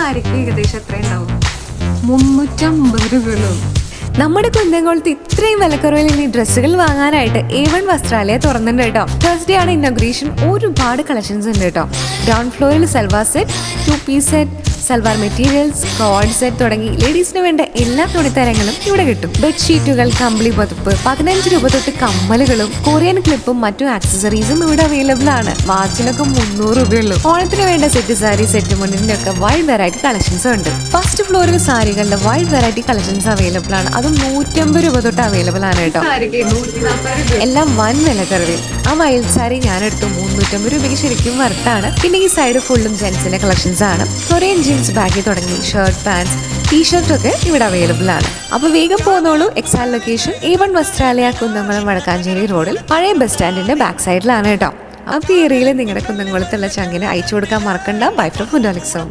സാരിക്ക് ഏകദേശം എത്ര ഉണ്ടാവും? 350 രൂപയുള്ളൂ. നമ്മുടെ കുന്നംകുളത്ത് ഇത്രയും വിലക്കുറവിൽ ഇനി ഡ്രസ്സുകൾ വാങ്ങാനായിട്ട് A1 വസ്ത്രാലയ തുറന്നിട്ടുണ്ട് കേട്ടോ. തേഴ്സ്ഡേ ആണ് ഇനോഗ്രേഷൻ. ഒരുപാട് കളക്ഷൻസ് ഉണ്ട് കേട്ടോ. ഗ്രൗണ്ട് ഫ്ലോറിൽ salwar set, 2 piece set, salwar materials, code set തുടങ്ങി ലേഡീസിന് വേണ്ട എല്ലാ തുണിത്തരങ്ങളും ഇവിടെ കിട്ടും. ബെഡ്ഷീറ്റുകൾ, കമ്പിളി പതുപ്പ്, 15 രൂപ തൊട്ട് കമ്മലുകളും കൊറിയൻ ക്ലിപ്പും മറ്റു ആക്സസറീസും ഇവിടെ അവൈലബിൾ ആണ്. വാച്ചിനൊക്കെ 300 രൂപയുള്ളൂ. ഓണത്തിന് വേണ്ട സെറ്റ് സാരി, സെറ്റ് മുണ്ടിന്റെ ഒക്കെ വൈഡ് വെറൈറ്റി കളക്ഷൻസ് ഉണ്ട്. ഫസ്റ്റ് ഫ്ലോറിൽ സാരികളുടെ വൈഡ് വെറൈറ്റി കളക്ഷൻസ് അവൈലബിൾ ആണ്. അതും 150 രൂപ തൊട്ട് അവൈലബിൾ ആണ് കേട്ടോ. എല്ലാം വൻ വിലക്കുറവിൽ. ആ വൈൽഡ് സാരി ഞാൻ എടുത്തു 350 രൂപയ്ക്ക് ശരിക്കും വർത്താണ്. പിന്നെ ഈ സൈഡ് ഫുള്ളും ജെൻസിന്റെ കളക്ഷൻസ് ആണ്. കൊറിയൻ ജീൻസ് ബാഗിൽ തുടങ്ങി ഷർട്ട്, പാൻസ്, ടീഷർട്ട് ഒക്കെ ഇവിടെ അവൈലബിൾ ആണ്. അപ്പൊ വേഗം പോന്നോളൂ. Exact location A1 Vasthralaya, Kunnamkulam Vadakkanchery റോഡിൽ പഴയ ബസ് സ്റ്റാൻഡിന്റെ ബാക്ക് സൈഡിലാണ് കേട്ടോ. ആ ഏരിയയിൽ നിങ്ങളുടെ കുന്നംകുളത്തുള്ള ചങ്കിന് അയച്ചു കൊടുക്കാൻ മറക്കണ്ട. Bye from ഫുഡോളിക്സോ.